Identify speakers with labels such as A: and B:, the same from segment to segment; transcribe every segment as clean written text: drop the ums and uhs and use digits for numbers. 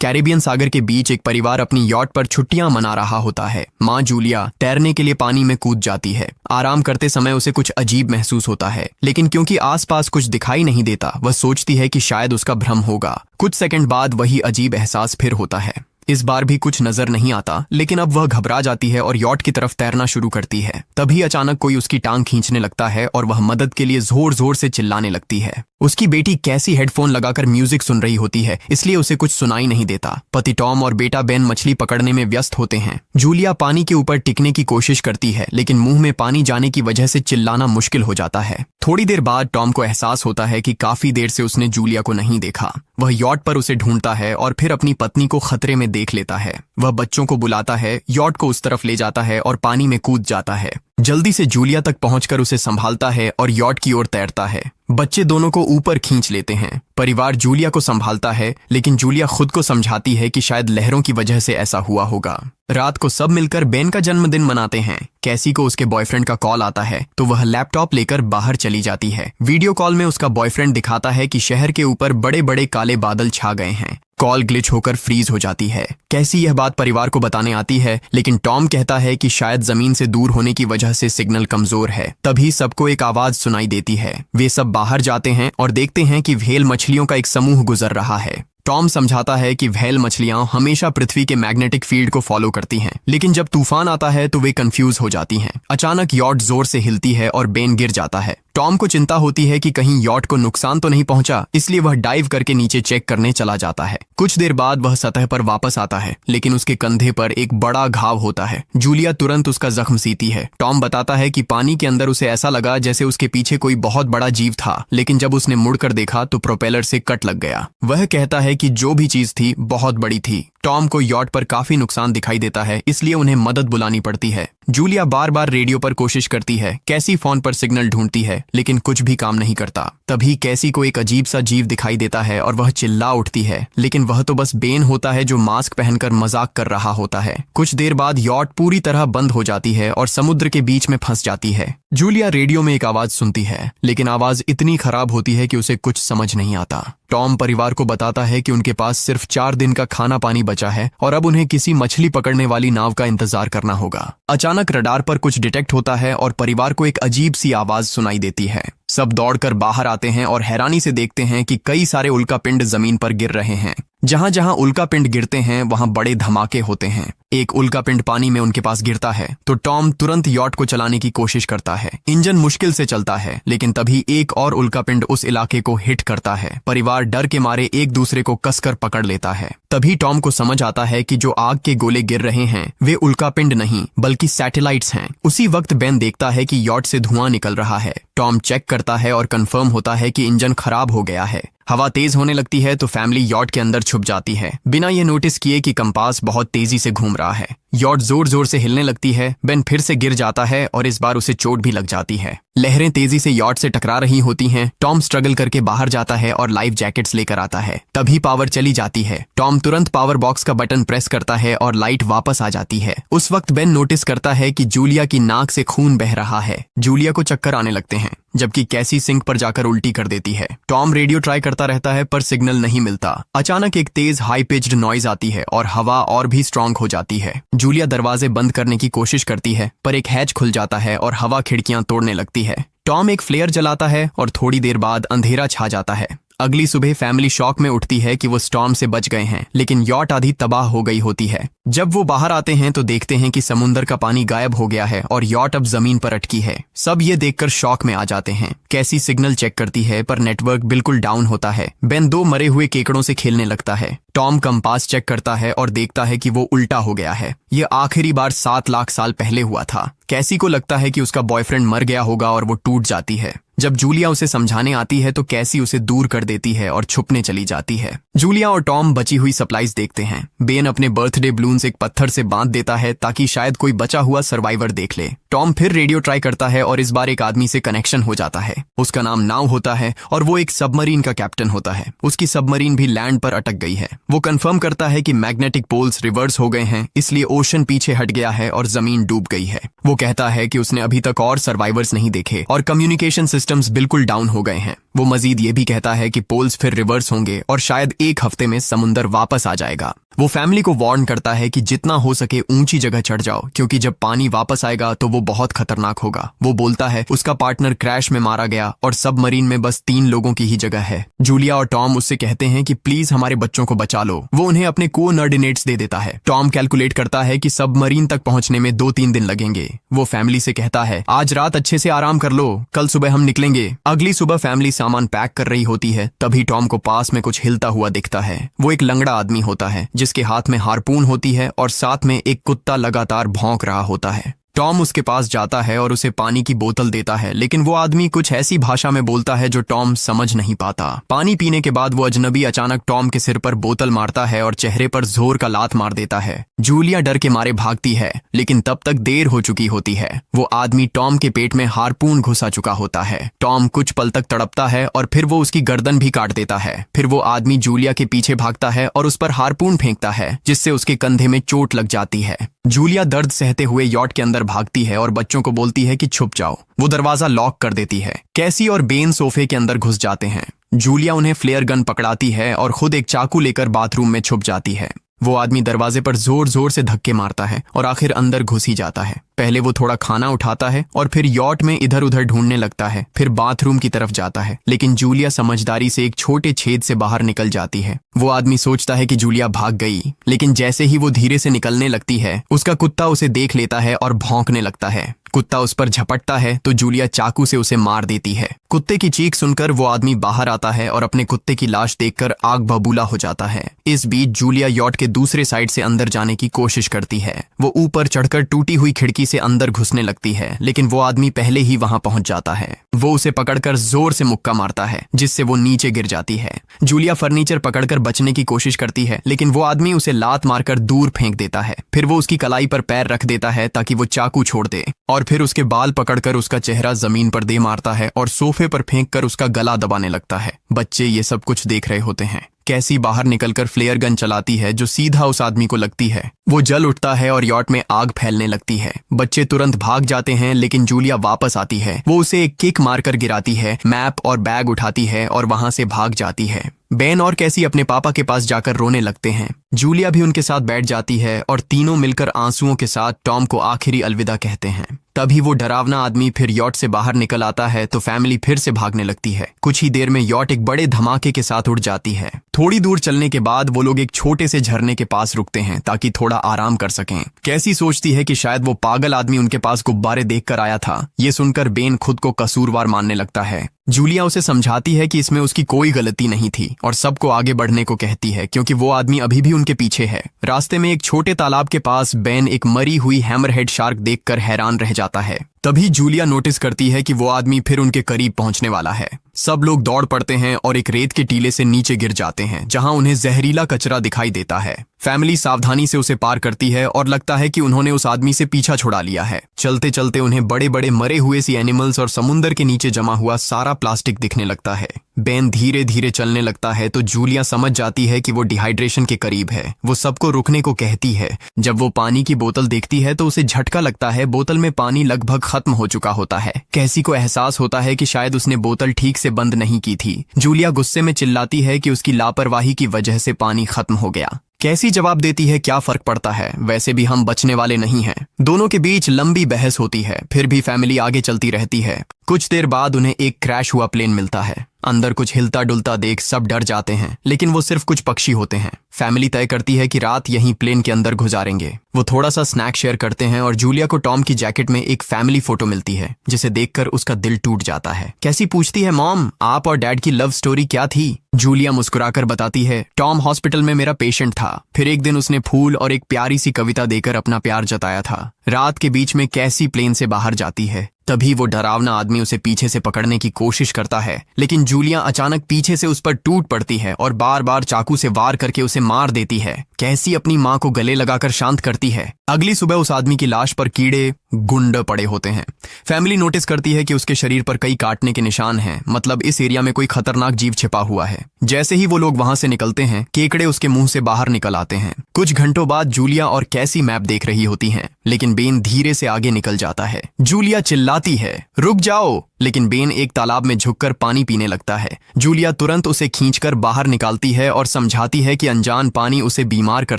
A: Caribbean सागर के बीच एक परिवार अपनी यॉट पर छुट्टियां मना रहा होता है। माँ जूलिया तैरने के लिए पानी में कूद जाती है। आराम करते समय उसे कुछ अजीब महसूस होता है, लेकिन क्योंकि आसपास कुछ दिखाई नहीं देता, वह सोचती है कि शायद उसका भ्रम होगा। कुछ सेकंड बाद वही अजीब एहसास फिर होता है। इस बार भी कुछ नजर नहीं आता, लेकिन अब वह घबरा जाती है और यॉट की तरफ तैरना शुरू करती है। तभी अचानक कोई उसकी टांग खींचने लगता है और वह मदद के लिए जोर जोर से चिल्लाने लगती है। उसकी बेटी कैसी हेडफोन लगाकर म्यूजिक सुन रही होती है, इसलिए उसे कुछ सुनाई नहीं देता। पति टॉम और बेटा बेन मछली पकड़ने में व्यस्त होते हैं। जूलिया पानी के ऊपर टिकने की कोशिश करती है, लेकिन मुंह में पानी जाने की वजह से चिल्लाना मुश्किल हो जाता है। थोड़ी देर बाद टॉम को एहसास होता है कि काफी देर से उसने जूलिया को नहीं देखा। वह यॉट पर उसे ढूंढता है और फिर अपनी पत्नी को खतरे में देख लेता है। वह बच्चों को बुलाता है, यॉट को उस तरफ ले जाता है और पानी में कूद जाता है। जल्दी से जूलिया तक पहुंचकर उसे संभालता है और यॉट की ओर तैरता है। बच्चे दोनों को ऊपर खींच लेते हैं। परिवार जूलिया को संभालता है, लेकिन जूलिया खुद को समझाती है कि शायद लहरों की वजह से ऐसा हुआ होगा। रात को सब मिलकर बेन का जन्मदिन मनाते हैं। कैसी को उसके बॉयफ्रेंड का कॉल आता है, तो वह लैपटॉप लेकर बाहर चली जाती है। वीडियो कॉल में उसका बॉयफ्रेंड दिखाता है कि शहर के ऊपर बड़े बड़े काले बादल छा गए हैं। कॉल ग्लिच होकर फ्रीज हो जाती है। कैसी यह बात परिवार को बताने आती है, लेकिन टॉम कहता है कि शायद जमीन से दूर होने की वजह से सिग्नल कमजोर है। तभी सबको एक आवाज सुनाई देती है। वे सब बाहर जाते हैं और देखते हैं कि व्हेल मछलियों का एक समूह गुजर रहा है। टॉम समझाता है कि व्हेल मछलियां हमेशा पृथ्वी के मैग्नेटिक फील्ड को फॉलो करती हैं, लेकिन जब तूफान आता है तो वे कंफ्यूज हो जाती हैं। अचानक यॉट जोर से हिलती है और बेन गिर जाता है। टॉम को चिंता होती है कि कहीं यॉट को नुकसान तो नहीं पहुंचा, इसलिए वह डाइव करके नीचे चेक करने चला जाता है। कुछ देर बाद वह सतह पर वापस आता है, लेकिन उसके कंधे पर एक बड़ा घाव होता है। जूलिया तुरंत उसका जख्म सीती है। टॉम बताता है कि पानी के अंदर उसे ऐसा लगा जैसे उसके पीछे कोई बहुत बड़ा जीव था, लेकिन जब उसने मुड़कर देखा तो प्रोपेलर से कट लग गया। वह कहता है कि जो भी चीज थी बहुत बड़ी थी। टॉम को यॉट पर काफी नुकसान दिखाई देता है, इसलिए उन्हें मदद बुलानी पड़ती है। जूलिया बार बार रेडियो पर कोशिश करती है। कैसी फोन पर सिग्नल ढूंढती है, लेकिन कुछ भी काम नहीं करता। तभी कैसी को एक अजीब सा जीव दिखाई देता है और वह चिल्ला उठती है, लेकिन वह तो बस बेन होता है जो मास्क पहनकर मजाक कर रहा होता है। कुछ देर बाद यॉट पूरी तरह बंद हो जाती है और समुद्र के बीच में फंस जाती है। जूलिया रेडियो में एक आवाज सुनती है, लेकिन आवाज इतनी खराब होती है कि उसे कुछ समझ नहीं आता। टॉम परिवार को बताता है कि उनके पास सिर्फ 4 दिन का खाना पानी बचा है और अब उन्हें किसी मछली पकड़ने वाली नाव का इंतजार करना होगा। अचानक रडार पर कुछ डिटेक्ट होता है और परिवार को एक अजीब सी आवाज सुनाई देती है। सब दौड़कर बाहर आते हैं और हैरानी से देखते हैं कि कई सारे उल्कापिंड जमीन पर गिर रहे हैं। जहां जहां उल्कापिंड गिरते हैं वहां बड़े धमाके होते हैं। एक उल्कापिंड पानी में उनके पास गिरता है तो टॉम तुरंत यॉट को चलाने की कोशिश करता है। इंजन मुश्किल से चलता है, लेकिन तभी एक और उल्कापिंड उस इलाके को हिट करता है। परिवार डर के मारे एक दूसरे को कसकर पकड़ लेता है। तभी टॉम को समझ आता है कि जो आग के गोले गिर रहे हैं वे उल्कापिंड नहीं बल्कि सैटेलाइट्स हैं। उसी वक्त बेन देखता है कि यॉट से धुआं निकल रहा है। टॉम चेक करता है और कंफर्म होता है कि इंजन खराब हो गया है। हवा तेज होने लगती है तो फैमिली यॉट के अंदर छुप जाती है, बिना ये नोटिस किए कि कंपास बहुत तेजी से घूम रहा है। यॉट जोर जोर से हिलने लगती है। बेन फिर से गिर जाता है और इस बार उसे चोट भी लग जाती है। लहरें तेजी से यॉट से टकरा रही होती हैं। टॉम स्ट्रगल करके बाहर जाता है और लाइफ जैकेट्स लेकर आता है। तभी पावर चली जाती है। टॉम तुरंत पावर बॉक्स का बटन प्रेस करता है और लाइट वापस आ जाती है। उस वक्त बेन नोटिस करता है कि जूलिया की नाक से खून बह रहा है। जूलिया को चक्कर आने लगते हैं, जबकि कैसी सिंक पर जाकर उल्टी कर देती है। टॉम रेडियो ट्राई करता रहता है पर सिग्नल नहीं मिलता। अचानक एक तेज हाई पिच्ड नॉइज आती है और हवा और भी स्ट्रांग हो जाती है। जूलिया दरवाजे बंद करने की कोशिश करती है, पर एक हैच खुल जाता है और हवा खिड़कियां तोड़ने लगती है। टॉम एक फ्लेयर जलाता है और थोड़ी देर बाद अंधेरा छा जाता है। अगली सुबह फैमिली शॉक में उठती है कि वो स्टॉर्म से बच गए हैं, लेकिन यॉट आधी तबाह हो गई होती है। जब वो बाहर आते हैं तो देखते हैं कि समुद्र का पानी गायब हो गया है और यॉट अब जमीन पर अटकी है। सब ये देखकर शॉक में आ जाते हैं। कैसी सिग्नल चेक करती है पर नेटवर्क बिल्कुल डाउन होता है। बेन 2 मरे हुए केकड़ों से खेलने लगता है। टॉम कंपास चेक करता है और देखता है कि वो उल्टा हो गया है। ये आखिरी बार 7 लाख साल पहले हुआ था। कैसी को लगता है कि उसका बॉयफ्रेंड मर गया होगा और वो टूट जाती है। जब जूलिया उसे समझाने आती है तो कैसी उसे दूर कर देती है और छुपने चली जाती है। जूलिया और टॉम बची हुई सप्लाईज देखते हैं। बेन अपने बर्थडे बलून्स एक पत्थर से बांध देता है ताकि शायद कोई बचा हुआ सर्वाइवर देख ले। टॉम फिर रेडियो ट्राई करता है और इस बार एक आदमी से कनेक्शन हो जाता है। उसका नाम नाव होता है और वो एक सबमरीन का कैप्टन होता है। उसकी सबमरीन भी लैंड पर अटक गई है। वो कंफर्म करता है कि मैग्नेटिक पोल्स रिवर्स हो गए हैं, इसलिए ओशन पीछे हट गया है और जमीन डूब गई है। वो कहता है कि उसने अभी तक और सर्वाइवर्स नहीं देखे और कम्युनिकेशन सिस्टम सिस्टम्स बिल्कुल डाउन हो गए हैं। वो मजीद ये भी कहता है कि पोल्स फिर रिवर्स होंगे और शायद एक हफ्ते में समुंदर वापस आ जाएगा। वो फैमिली को वार्न करता है कि जितना हो सके ऊंची जगह चढ़ जाओ, क्योंकि जब पानी वापस आएगा तो वो बहुत खतरनाक होगा। वो बोलता है उसका पार्टनर क्रैश में मारा गया और सबमरीन में बस 3 लोगों की ही जगह है। जूलिया और टॉम उससे कहते हैं कि प्लीज हमारे बच्चों को बचा लो। वो उन्हें अपने कोऑर्डिनेट्स दे देता है। टॉम कैलकुलेट करता है कि सबमरीन तक पहुंचने में 2-3 दिन लगेंगे। वो फैमिली से कहता है आज रात अच्छे से आराम कर लो, कल सुबह हम निकलेंगे। अगली सुबह फैमिली सामान पैक कर रही होती है, तभी टॉम को पास में कुछ हिलता हुआ दिखता है। वो एक लंगड़ा आदमी होता है जिसके हाथ में हारपून होती है और साथ में एक कुत्ता लगातार भौंक रहा होता है। टॉम उसके पास जाता है और उसे पानी की बोतल देता है, लेकिन वो आदमी कुछ ऐसी भाषा में बोलता है जो टॉम समझ नहीं पाता। पानी पीने के बाद वो अजनबी अचानक टॉम के सिर पर बोतल मारता है और चेहरे पर जोर का लात मार देता है। जूलिया डर के मारे भागती है, लेकिन तब तक देर हो चुकी होती है। वो आदमी टॉम के पेट में हारपून घुसा चुका होता है। टॉम कुछ पल तक तड़पता है और फिर वो उसकी गर्दन भी काट देता है। फिर वो आदमी जूलिया के पीछे भागता है और उस पर हारपून फेंकता है, जिससे उसके कंधे में चोट लग जाती है। जूलिया दर्द सहते हुए यॉट के अंदर भागती है और बच्चों को बोलती है कि छुप जाओ। वो दरवाजा लॉक कर देती है। कैसी और बेन सोफे के अंदर घुस जाते हैं। जूलिया उन्हें फ्लेयर गन पकड़ाती है और खुद एक चाकू लेकर बाथरूम में छुप जाती है। वो आदमी दरवाजे पर जोर जोर से धक्के मारता है और आखिर अंदर घुस ही जाता है। पहले वो थोड़ा खाना उठाता है और फिर यॉट में इधर उधर ढूंढने लगता है, फिर बाथरूम की तरफ जाता है, लेकिन जूलिया समझदारी से एक छोटे छेद से बाहर निकल जाती है। वो आदमी सोचता है कि जूलिया भाग गई, लेकिन जैसे ही वो धीरे से निकलने लगती है, उसका कुत्ता उसे देख लेता है और भौंकने लगता है। कुत्ता उस पर झपटता है तो जूलिया चाकू से उसे मार देती है। कुत्ते की चीख सुनकर वो आदमी बाहर आता है और अपने कुत्ते की लाश देखकर आग बबूला हो जाता है। इस बीच जूलिया यॉट के दूसरे साइड से अंदर जाने की कोशिश करती है। वो ऊपर चढ़कर टूटी हुई खिड़की से अंदर घुसने लगती है, लेकिन वो आदमी पहले ही वहां पहुंच जाता है। वो उसे पकड़कर जोर से मुक्का मारता है, जिससे वो नीचे गिर जाती है। जूलिया फर्नीचर पकड़कर बचने की कोशिश करती है, लेकिन वो आदमी उसे लात मारकर दूर फेंक देता है। फिर वो उसकी कलाई पर पैर रख देता है ताकि वो चाकू छोड़ दे, और फिर उसके बाल पकड़कर उसका चेहरा जमीन पर दे मारता है और सोफे पर फेंककर उसका गला दबाने लगता है। बच्चे ये सब कुछ देख रहे होते हैं। कैसी बाहर निकलकर फ्लेयर गन चलाती है जो सीधा उस आदमी को लगती है। वो जल उठता है और यॉट में आग फैलने लगती है। बच्चे तुरंत भाग जाते हैं, लेकिन जूलिया वापस आती है। वो उसे एक किक मारकर गिराती है, मैप और बैग उठाती है और वहां से भाग जाती है। बेन और कैसी अपने पापा के पास जाकर रोने लगते हैं। जूलिया भी उनके साथ बैठ जाती है और तीनों मिलकर आंसुओं के साथ टॉम को आखिरी अलविदा कहते हैं। तभी वो डरावना आदमी फिर यॉट से बाहर निकल आता है तो फैमिली फिर से भागने लगती है। कुछ ही देर में यॉट एक बड़े धमाके के साथ उड़ जाती है। थोड़ी दूर चलने के बाद वो लोग एक छोटे से झरने के पास रुकते हैं ताकि थोड़ा आराम कर सकें। कैसी सोचती है कि शायद वो पागल आदमी उनके पास गुब्बारे देखकर आया था। ये सुनकर बेन खुद को कसूरवार मानने लगता है। जूलिया उसे समझाती है कि इसमें उसकी कोई गलती नहीं थी और सबको आगे बढ़ने को कहती है, क्योंकि वो आदमी अभी भी उनके पीछे है। रास्ते में एक छोटे तालाब के पास बेन एक मरी हुई हैमरहेड शार्क देखकर हैरान रह जाता है। तभी जूलिया नोटिस करती है कि वो आदमी फिर उनके करीब पहुंचने वाला है। सब लोग दौड़ पड़ते हैं और एक रेत के टीले से नीचे गिर जाते हैं, जहां उन्हें जहरीला कचरा दिखाई देता है। फैमिली सावधानी से उसे पार करती है और लगता है कि उन्होंने उस आदमी से पीछा छुड़ा लिया है। चलते चलते उन्हें बड़े बड़े मरे हुए सी एनिमल्स और समुंदर के नीचे जमा हुआ सारा प्लास्टिक दिखने लगता है। बेन धीरे धीरे चलने लगता है तो जूलिया समझ जाती है कि वो डिहाइड्रेशन के करीब है। वो सबको रुकने को कहती है। जब वो पानी की बोतल देखती है तो उसे झटका लगता है। बोतल में पानी लगभग खत्म हो चुका होता है। कैसी को एहसास होता है कि शायद उसने बोतल ठीक से बंद नहीं की थी। जूलिया गुस्से में चिल्लाती है कि उसकी लापरवाही की वजह से पानी खत्म हो गया। कैसी जवाब देती है, क्या फर्क पड़ता है, वैसे भी हम बचने वाले नहीं हैं। दोनों के बीच लंबी बहस होती है, फिर भी फैमिली आगे चलती रहती है। कुछ देर बाद उन्हें एक क्रैश हुआ प्लेन मिलता है। अंदर कुछ हिलता डुलता देख सब डर जाते हैं, लेकिन वो सिर्फ कुछ पक्षी होते हैं। फैमिली तय करती है कि रात यहीं प्लेन के अंदर गुजारेंगे। वो थोड़ा सा स्नैक शेयर करते हैं और जूलिया को टॉम की जैकेट में एक फैमिली फोटो मिलती है, जिसे देखकर उसका दिल टूट जाता है। कैसी पूछती है, मॉम आप और डैड की लव स्टोरी क्या थी? जूलिया मुस्कुराकर बताती है, टॉम हॉस्पिटल में मेरा पेशेंट था। फिर एक दिन उसने फूल और एक प्यारी सी कविता देकर अपना प्यार जताया था। रात के बीच में कैसी प्लेन से बाहर जाती है। तभी वो डरावना आदमी उसे पीछे से पकड़ने की कोशिश करता है, लेकिन जूलिया अचानक पीछे से उस पर टूट पड़ती है और बार बार चाकू से वार करके उसे मार देती है। कैसी अपनी माँ को गले लगाकर शांत करती है। अगली सुबह उस आदमी की लाश पर कीड़े गुंड पड़े होते हैं। फैमिली नोटिस करती है कि उसके शरीर पर कई काटने के निशान हैं, मतलब इस एरिया में कोई खतरनाक जीव छिपा हुआ है। जैसे ही वो लोग वहां से निकलते हैं, केकड़े उसके मुंह से बाहर निकल आते हैं। कुछ घंटों बाद जूलिया और कैसी मैप देख रही होती हैं, लेकिन बेन धीरे से आगे निकल जाता है। जूलिया चिल्लाती है, रुक जाओ, लेकिन बेन एक तालाब में झुककर पानी पीने लगता है। जूलिया तुरंत उसे खींचकर बाहर निकालती है और समझाती है कि अनजान पानी उसे बीमार कर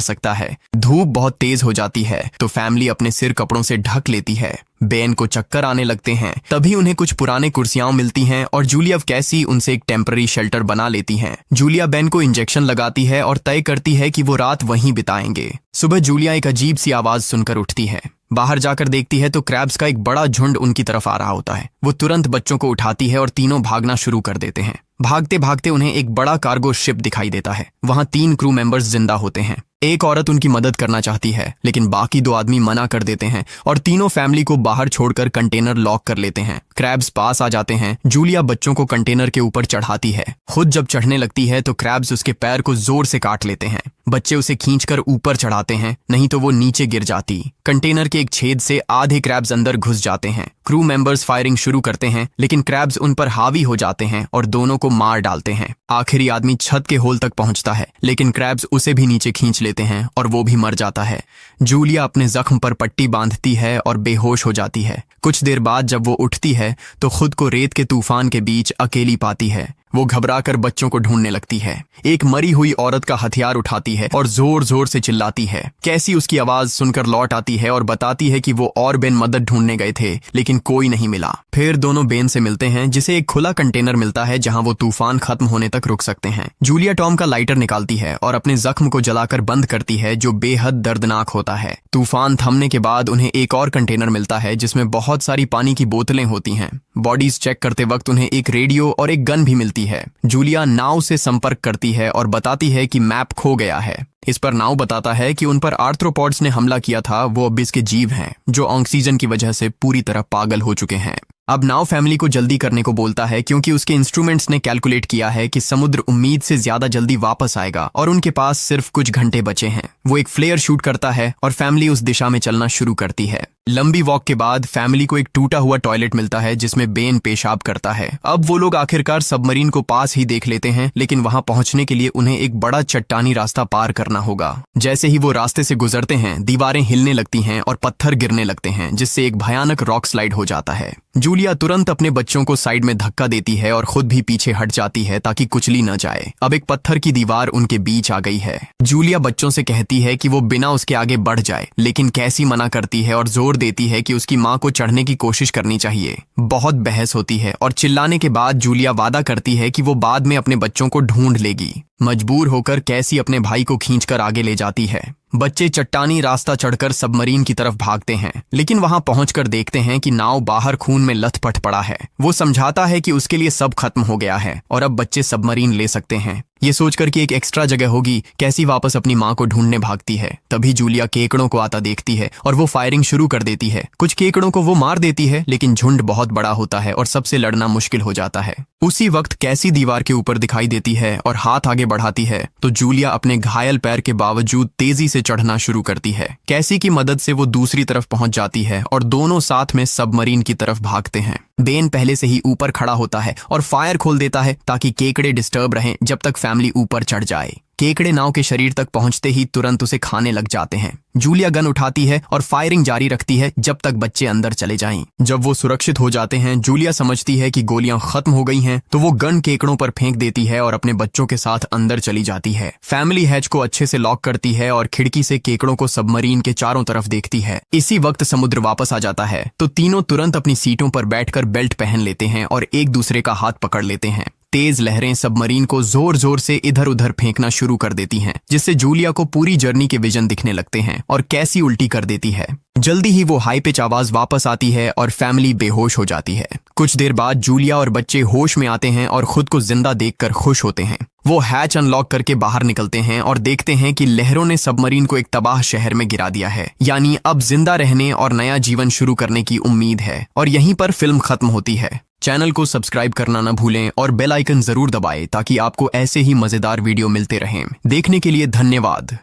A: सकता है। धूप बहुत तेज हो जाती है तो फैमिली अपने सिर कपड़ों से ढक लेती है। बेन को चक्कर आने लगते हैं। तभी उन्हें कुछ पुराने कुर्सियां मिलती हैं और जूलिया कैसी उनसे एक टेम्पररी शेल्टर बना लेती हैं। जूलिया बेन को इंजेक्शन लगाती है और तय करती है कि वो रात वहीं बिताएंगे। सुबह जूलिया एक अजीब सी आवाज सुनकर उठती है। बाहर जाकर देखती है तो क्रैब्स का एक बड़ा झुंड उनकी तरफ आ रहा होता है। वो तुरंत बच्चों को उठाती है और तीनों भागना शुरू कर देते हैं। भागते भागते उन्हें एक बड़ा कार्गो शिप दिखाई देता है। वहां 3 क्रू मेंबर्स जिंदा होते हैं। एक औरत उनकी मदद करना चाहती है, लेकिन बाकी 2 आदमी मना कर देते हैं और तीनों फैमिली को बाहर छोड़कर कंटेनर लॉक कर लेते हैं। क्रैब्स पास आ जाते हैं। जूलिया बच्चों को कंटेनर के ऊपर चढ़ाती है। खुद जब चढ़ने लगती है तो क्रैब्स उसके पैर को जोर से काट लेते हैं। बच्चे उसे खींचकर ऊपर चढ़ाते हैं, नहीं तो वो नीचे गिर जाती। कंटेनर के एक छेद से आधे क्रैब्स अंदर घुस जाते हैं। क्रू मेंबर्स फायरिंग शुरू करते हैं, लेकिन क्रैब्स उन पर हावी हो जाते हैं और दोनों को मार डालते हैं। आखिरी आदमी छत के होल तक पहुंचता है, लेकिन क्रैब्स उसे भी नीचे खींच लेते हैं और वो भी मर जाता है। जूलिया अपने जख्म पर पट्टी बांधती है और बेहोश हो जाती है। कुछ देर बाद जब वो उठती है तो खुद को रेत के तूफान के बीच अकेली पाती है। वो घबराकर बच्चों को ढूंढने लगती है। एक मरी हुई औरत का हथियार उठाती है और जोर जोर से चिल्लाती है। कैसी उसकी आवाज सुनकर लौट आती है और बताती है कि वो और बेन मदद ढूंढने गए थे, लेकिन कोई नहीं मिला। फिर दोनों बेन से मिलते हैं, जिसे एक खुला कंटेनर मिलता है जहां वो तूफान खत्म होने तक रुक सकते हैं। जूलिया टॉम का लाइटर निकालती है और अपने जख्म को जलाकर बंद करती है, जो बेहद दर्दनाक होता है। तूफान थमने के बाद उन्हें एक और कंटेनर मिलता है जिसमें बहुत सारी पानी की बोतलें होती हैं। बॉडीज चेक करते वक्त उन्हें एक रेडियो और एक गन भी मिलती है। जूलिया नाव से संपर्क करती है और बताती है कि मैप खो गया है। इस पर नाव बताता है कि उन पर आर्थ्रोपॉड्स ने हमला किया था, वो अबिस के जीव हैं जो ऑक्सीजन की वजह से पूरी तरह पागल हो चुके हैं। अब नाव फैमिली को जल्दी करने को बोलता है, क्योंकि उसके इंस्ट्रूमेंट्स ने कैलकुलेट किया है कि समुद्र उम्मीद से ज्यादा जल्दी वापस आएगा और उनके पास सिर्फ कुछ घंटे बचे हैं। वो एक फ्लेयर शूट करता है और फैमिली उस दिशा में चलना शुरू करती है। लंबी वॉक के बाद फैमिली को एक टूटा हुआ टॉयलेट मिलता है जिसमें बेन पेशाब करता है। अब वो लोग आखिरकार सबमरीन को पास ही देख लेते हैं, लेकिन वहां पहुंचने के लिए उन्हें एक बड़ा चट्टानी रास्ता पार करना होगा। जैसे ही वो रास्ते से गुजरते हैं, दीवारें हिलने लगती हैं और पत्थर गिरने लगते हैं, जिससे एक भयानक रॉक स्लाइड हो जाता है। जूलिया तुरंत अपने बच्चों को साइड में धक्का देती है और खुद भी पीछे हट जाती है ताकि कुचली न जाए। अब एक पत्थर की दीवार उनके बीच आ गई है। जूलिया बच्चों से कहती है कि वो बिना उसके आगे बढ़ जाए, लेकिन कैसी मना करती है और जोर देती है कि उसकी माँ को चढ़ने की कोशिश करनी चाहिए। बहुत बहस होती है और चिल्लाने के बाद जूलिया वादा करती है कि वो बाद में अपने बच्चों को ढूंढ लेगी। मजबूर होकर कैसी अपने भाई को खींचकर आगे ले जाती है। बच्चे चट्टानी रास्ता चढ़कर सबमरीन की तरफ भागते हैं, लेकिन वहां पहुंचकर देखते हैं कि नाव बाहर खून में लथपथ पड़ा है। वो समझाता है कि उसके लिए सब खत्म हो गया है और अब बच्चे सबमरीन ले सकते हैं। ये सोचकर कि एक एक्स्ट्रा जगह होगी, कैसी वापस अपनी माँ को ढूंढने भागती है। तभी जूलिया केकड़ों को आता देखती है और वो फायरिंग शुरू कर देती है। कुछ केकड़ों को वो मार देती है, लेकिन झुंड बहुत बड़ा होता है और सबसे लड़ना मुश्किल हो जाता है। उसी वक्त कैसी दीवार के ऊपर दिखाई देती है और हाथ आगे बढ़ाती है तो जूलिया अपने घायल पैर के बावजूद तेजी से चढ़ना शुरू करती है। कैसी की मदद से वो दूसरी तरफ पहुंच जाती है और दोनों साथ में सबमरीन की तरफ भागते हैं। बेन पहले से ही ऊपर खड़ा होता है और फायर खोल देता है ताकि केकड़े डिस्टर्ब रहें जब तक फैमिली ऊपर चढ़ जाए। केकड़े नाव के शरीर तक पहुंचते ही तुरंत उसे खाने लग जाते हैं। जूलिया गन उठाती है और फायरिंग जारी रखती है जब तक बच्चे अंदर चले जाएं। जब वो सुरक्षित हो जाते हैं, जूलिया समझती है कि गोलियां खत्म हो गई हैं, तो वो गन केकड़ों पर फेंक देती है और अपने बच्चों के साथ अंदर चली जाती है। फैमिली हैच को अच्छे से लॉक करती है और खिड़की से केकड़ों को सबमरीन के चारों तरफ देखती है। इसी वक्त समुद्र वापस आ जाता है तो तीनों तुरंत अपनी सीटों पर बैठकर बेल्ट पहन लेते हैं और एक दूसरे का हाथ पकड़ लेते हैं। तेज लहरें सबमरीन को जोर जोर से इधर उधर फेंकना शुरू कर देती हैं, जिससे जूलिया को पूरी जर्नी के विजन दिखने लगते हैं और कैसी उल्टी कर देती है। जल्दी ही वो हाई पिच आवाज वापस आती है और फैमिली बेहोश हो जाती है। कुछ देर बाद जूलिया और बच्चे होश में आते हैं और खुद को जिंदा देखकर खुश होते हैं। वो हैच अनलॉक करके बाहर निकलते हैं और देखते हैं कि लहरों ने सबमरीन को एक तबाह शहर में गिरा दिया है। यानी अब जिंदा रहने और नया जीवन शुरू करने की उम्मीद है। और यहीं पर फिल्म खत्म होती है। चैनल को सब्सक्राइब करना न भूलें और बेल आइकन जरूर दबाएं ताकि आपको ऐसे ही मजेदार वीडियो मिलते रहें। देखने के लिए धन्यवाद।